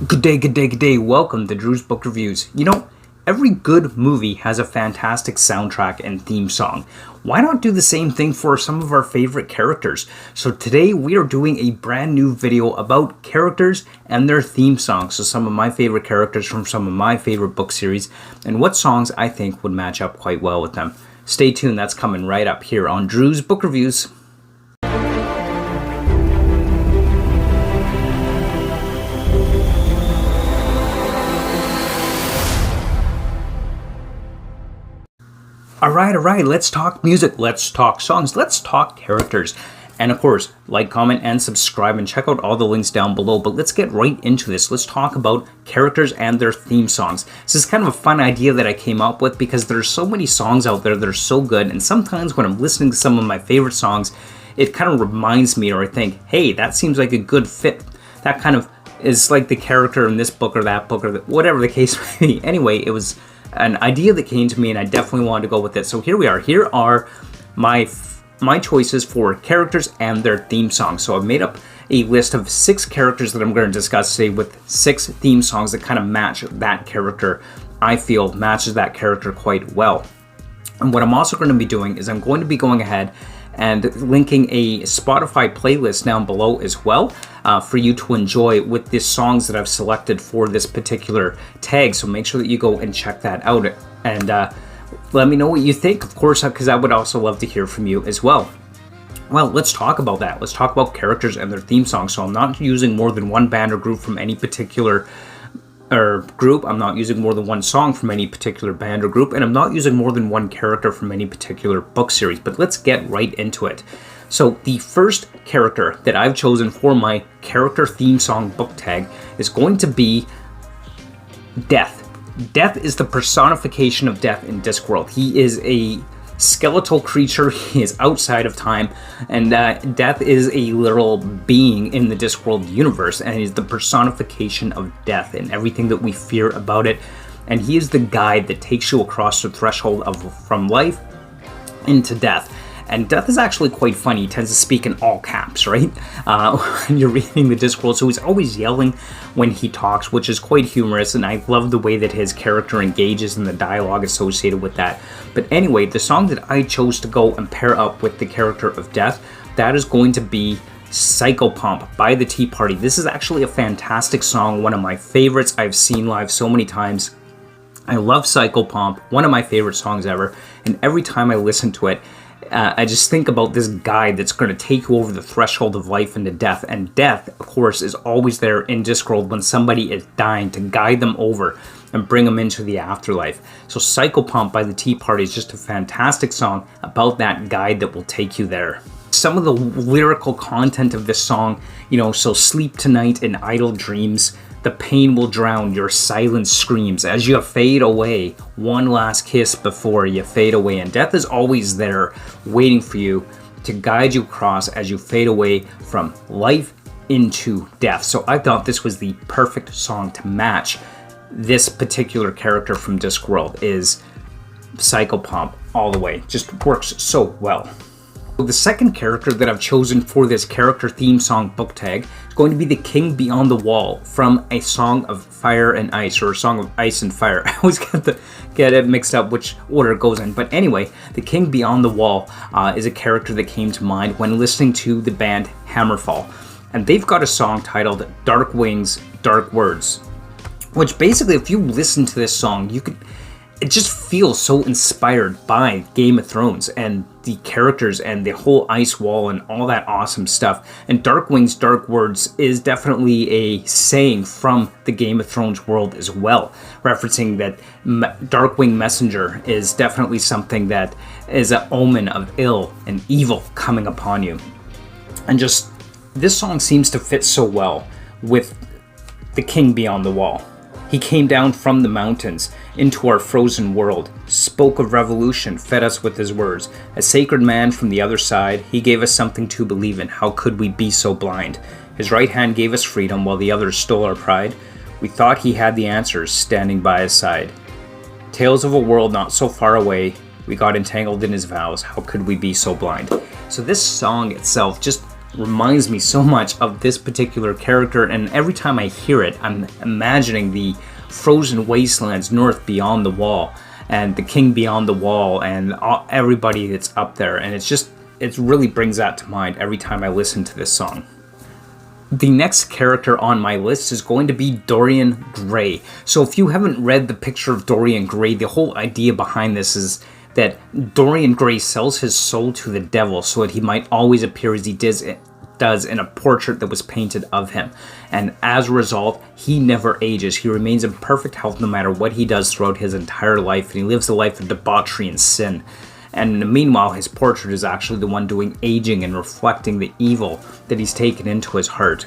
Good day, good day, good day. Welcome to Drew's Book Reviews. You know, every good movie has a fantastic soundtrack and theme song. Why not do the same thing for some of our favorite characters? So today we are doing a brand new video about characters and their theme songs. So some of my favorite characters from some of my favorite book series and what songs I think would match up quite well with them. Stay tuned, that's coming right up here on Drew's Book Reviews. Alright, let's talk music, let's talk songs, let's talk characters. And of course, like, comment, and subscribe, and check out all the links down below. But let's get right into this. Let's talk about characters and their theme songs. This is kind of a fun idea that I came up with because there's so many songs out there that are so good. And sometimes when I'm listening to some of my favorite songs, it kind of reminds me, or I think, hey, that seems like a good fit. That kind of is like the character in this book or that book or whatever the case may be. Anyway, it was an idea that came to me and I definitely wanted to go with it. So here we are. Here are my choices for characters and their theme songs. So I've made up a list of 6 characters that I'm going to discuss today with 6 theme songs that kind of match that character. I feel matches that character quite well. And what I'm also going to be doing is I'm going to be going ahead and linking a Spotify playlist down below as well for you to enjoy with the songs that I've selected for this particular tag. So make sure that you go and check that out and let me know what you think, of course, because I would also love to hear from you as well. Well, let's talk about that. Let's talk about characters and their theme songs. So I'm not using more than one band or group from any particular group. I'm not using more than one song from any particular band or group, and I'm not using more than one character from any particular book series. But let's get right into it. So the first character that I've chosen for my character theme song book tag is going to be Death. Death is the personification of death in Discworld. He is a skeletal creature. He is outside of time, and Death is a literal being in the Discworld universe, and is the personification of death and everything that we fear about it. And he is the guide that takes you across the threshold from life into death. And Death is actually quite funny. He tends to speak in all caps, right? When you're reading the Discworld. So he's always yelling when he talks, which is quite humorous. And I love the way that his character engages in the dialogue associated with that. But anyway, the song that I chose to go and pair up with the character of Death, that is going to be Psychopomp by the Tea Party. This is actually a fantastic song. One of my favorites. I've seen live so many times. I love Psychopomp. One of my favorite songs ever. And every time I listen to it, I just think about this guide that's going to take you over the threshold of life into death. And death, of course, is always there in Discworld when somebody is dying to guide them over and bring them into the afterlife. So Psychopomp by the Tea Party is just a fantastic song about that guide that will take you there. Some of the lyrical content of this song, you know, so sleep tonight in idle dreams. The pain will drown your silent screams as you fade away. One last kiss before you fade away. And death is always there waiting for you to guide you across as you fade away from life into death. So I thought this was the perfect song to match this particular character from Discworld. Is Psychopomp all the way. Just works so well. The second character that I've chosen for this character theme song book tag is going to be the King Beyond the Wall from A Song of Fire and Ice, or A Song of Ice and Fire. I always get it mixed up which order it goes in. But anyway, the King Beyond the Wall is a character that came to mind when listening to the band Hammerfall. And they've got a song titled Dark Wings, Dark Words, which basically, if you listen to this song, it just feels so inspired by Game of Thrones and the characters and the whole ice wall and all that awesome stuff. And Dark Wings, Dark Words is definitely a saying from the Game of Thrones world as well, referencing that Darkwing Messenger is definitely something that is an omen of ill and evil coming upon you. And just, this song seems to fit so well with the King Beyond the Wall. He came down from the mountains into our frozen world, spoke of revolution, fed us with his words. A sacred man from the other side, he gave us something to believe in. How could we be so blind? His right hand gave us freedom while the others stole our pride. We thought he had the answers standing by his side. Tales of a world not so far away, we got entangled in his vows. How could we be so blind? So this song itself just reminds me so much of this particular character, and every time I hear it, I'm imagining the frozen wastelands north beyond the wall, and the king beyond the wall, and everybody that's up there, and it really brings that to mind every time I listen to this song. The next character on my list is going to be Dorian Gray. So if you haven't read The Picture of Dorian Gray, the whole idea behind this is that Dorian Gray sells his soul to the devil so that he might always appear as he does in a portrait that was painted of him. And as a result, he never ages. He remains in perfect health no matter what he does throughout his entire life, and he lives a life of debauchery and sin. And meanwhile, his portrait is actually the one doing aging and reflecting the evil that he's taken into his heart.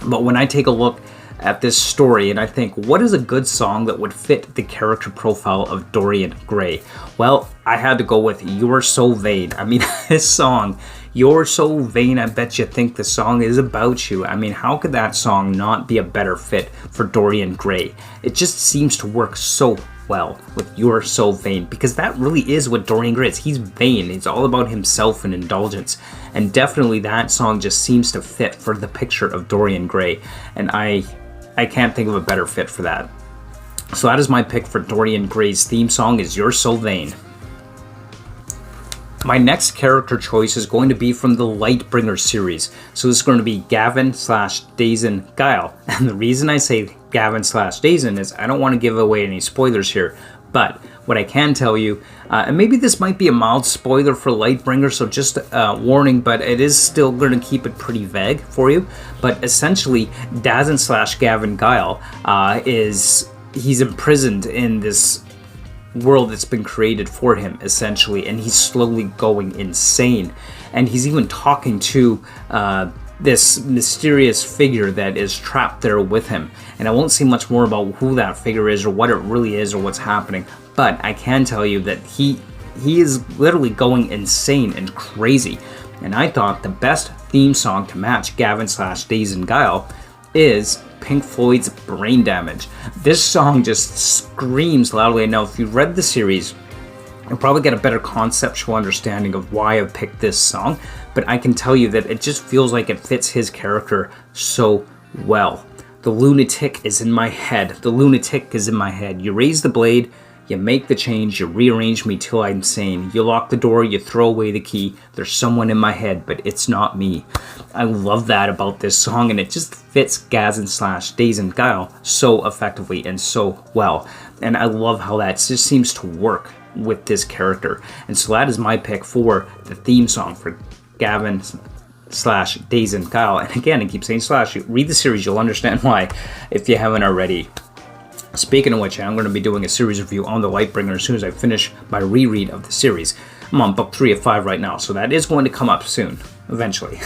But when I take a look at this story and I think, what is a good song that would fit the character profile of Dorian Gray? Well, I had to go with You're So Vain. I mean, this song, You're So Vain, I bet you think the song is about you. I mean, how could that song not be a better fit for Dorian Gray? It just seems to work so well with You're So Vain, because that really is what Dorian Gray is. He's vain. It's all about himself and indulgence, and definitely that song just seems to fit for the picture of Dorian Gray, and I can't think of a better fit for that. So that is my pick for Dorian Gray's theme song, is You're So Vain. My next character choice is going to be from the Lightbringer series. So this is going to be Gavin / Dazen Guile. And the reason I say Gavin / Dazen is I don't want to give away any spoilers here. But what I can tell you, and maybe this might be a mild spoiler for Lightbringer, so just warning, but it is still going to keep it pretty vague for you. But essentially, Dazen / Gavin Guile he's imprisoned in this world that's been created for him, essentially, and he's slowly going insane. And he's even talking to this mysterious figure that is trapped there with him. And I won't say much more about who that figure is or what it really is or what's happening, but I can tell you that he is literally going insane and crazy. And I thought the best theme song to match Gavin / Dazen Guile is Pink Floyd's Brain Damage. This song just screams loudly. Now, if you've read the series, you'll probably get a better conceptual understanding of why I picked this song, but I can tell you that it just feels like it fits his character so well. The lunatic is in my head. The lunatic is in my head. You raise the blade, you make the change, you rearrange me till I'm sane. You lock the door, you throw away the key. There's someone in my head, but it's not me. I love that about this song, and it just fits Gavin / Dazen Guile so effectively and so well. And I love how that just seems to work with this character. And so that is my pick for the theme song for Gavin / Dazen Guile. And again, I keep saying slash. Read the series, you'll understand why if you haven't already. Speaking of which, I'm going to be doing a series review on the Lightbringer as soon as I finish my reread of the series. I'm on book 3 of 5 right now, so that is going to come up soon, eventually.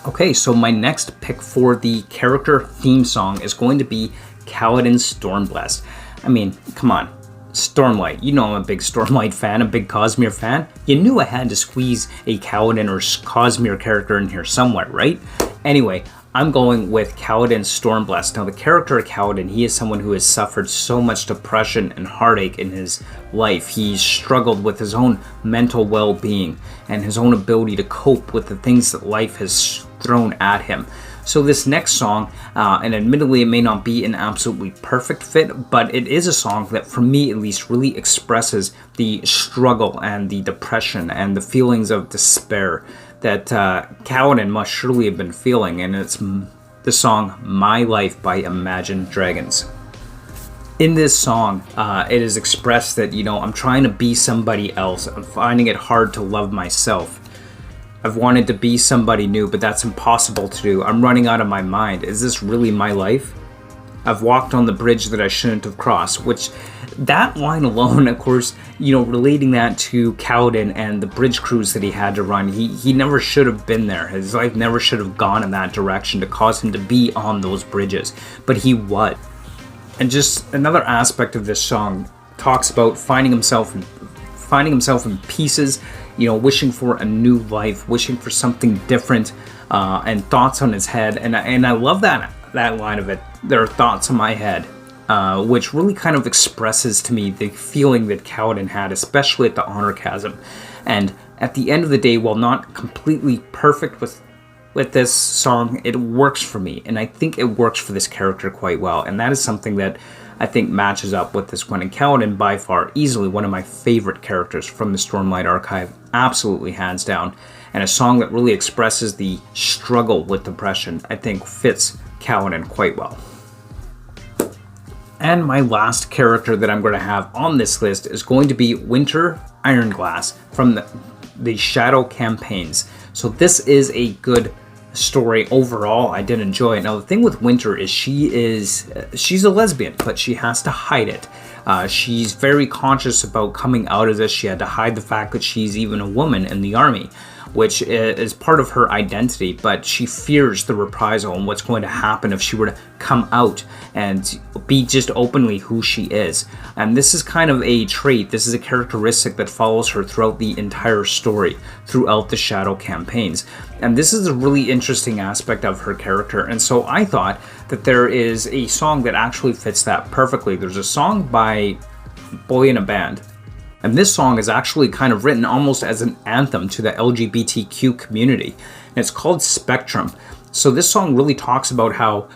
Okay, so my next pick for the character theme song is going to be Kaladin Stormblast. I mean, come on. Stormlight. You know I'm a big Stormlight fan, a big Cosmere fan. You knew I had to squeeze a Kaladin or Cosmere character in here somewhere, right? Anyway, I'm going with Kaladin Stormblast. Now, the character of Kaladin, he is someone who has suffered so much depression and heartache in his life. He's struggled with his own mental well-being and his own ability to cope with the things that life has thrown at him. So this next song, and admittedly it may not be an absolutely perfect fit, but it is a song that, for me at least, really expresses the struggle and the depression and the feelings of despair that Kaladin must surely have been feeling, and it's the song My Life by Imagine Dragons. In this song, it is expressed that, I'm trying to be somebody else. I'm finding it hard to love myself. I've wanted to be somebody new, but that's impossible to do. I'm running out of my mind. Is this really my life? I've walked on the bridge that I shouldn't have crossed, which that line alone, of course, relating that to Kaladin and the bridge cruise that he had to run, he never should have been there. His life never should have gone in that direction to cause him to be on those bridges, but he was. And just another aspect of this song talks about finding himself in pieces, wishing for a new life, wishing for something different, and thoughts on his head. And I love that line of it. There are thoughts in my head. which really kind of expresses to me the feeling that Kaladin had, especially at the Honor Chasm. And at the end of the day, while not completely perfect with this song, it works for me, and I think it works for this character quite well, and that is something that I think matches up with this one. And Kaladin, by far, easily one of my favorite characters from the Stormlight Archive, absolutely hands down, and a song that really expresses the struggle with depression, I think fits Kaladin quite well. And my last character that I'm going to have on this list is going to be Winter Ironglass from the Shadow campaigns. So this is a good story overall. I did enjoy it. Now the thing with Winter is she's a lesbian, but she has to hide it. She's very conscious about coming out of this. She had to hide the fact that she's even a woman in the army, which is part of her identity, but she fears the reprisal and what's going to happen if she were to come out and be just openly who she is. And this is kind of a trait, this is a characteristic that follows her throughout the entire story, throughout the Shadow campaigns. And this is a really interesting aspect of her character, and so I thought that there is a song that actually fits that perfectly. There's a song by Boy in a Band, and this song is actually kind of written almost as an anthem to the LGBTQ community. And it's called Spectrum. So this song really talks about how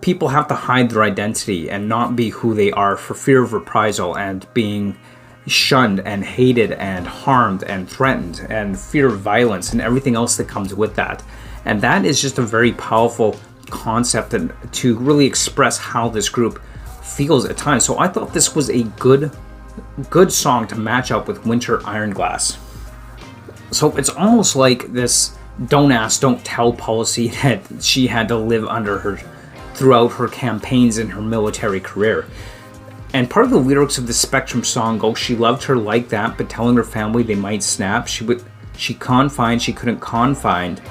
people have to hide their identity and not be who they are for fear of reprisal and being shunned and hated and harmed and threatened and fear of violence and everything else that comes with that. And that is just a very powerful concept and to really express how this group feels at times. So I thought this was a good song to match up with Winter Ironglass. So it's almost like this don't ask, don't tell policy that she had to live under her throughout her campaigns in her military career. And part of the lyrics of the Spectrum song go, she loved her like that, but telling her family they might snap. She confined, she couldn't confide.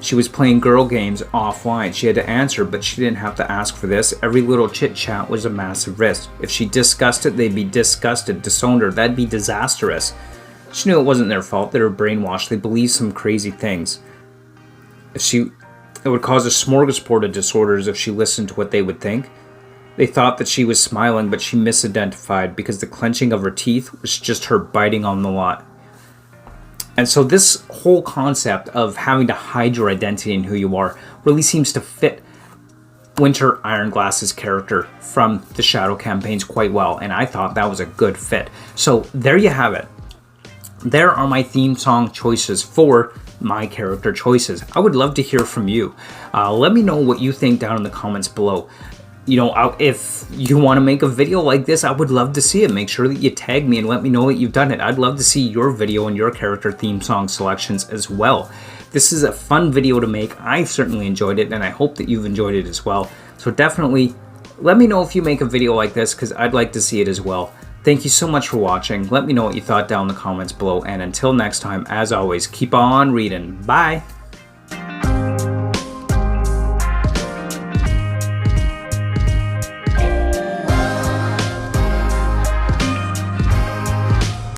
She was playing girl games offline. She had to answer, but she didn't have to ask for this. Every little chit-chat was a massive risk. If she discussed it, they'd be disgusted. Disowned her, that'd be disastrous. She knew it wasn't their fault. They were brainwashed. They believed some crazy things. It would cause a smorgasbord of disorders if she listened to what they would think. They thought that she was smiling, but she misidentified because the clenching of her teeth was just her biting on the lot. And so this whole concept of having to hide your identity and who you are really seems to fit Winter Ironglass's character from the Shadow campaigns quite well, and I thought that was a good fit. So there you have it. There are my theme song choices for my character choices. I would love to hear from you. Let me know what you think down in the comments below. You know, if you want to make a video like this, I would love to see it. Make sure that you tag me and let me know that you've done it. I'd love to see your video and your character theme song selections as well. This is a fun video to make. I certainly enjoyed it, and I hope that you've enjoyed it as well. So definitely let me know if you make a video like this, because I'd like to see it as well. Thank you so much for watching. Let me know what you thought down in the comments below, and until next time, as always, keep on reading. Bye!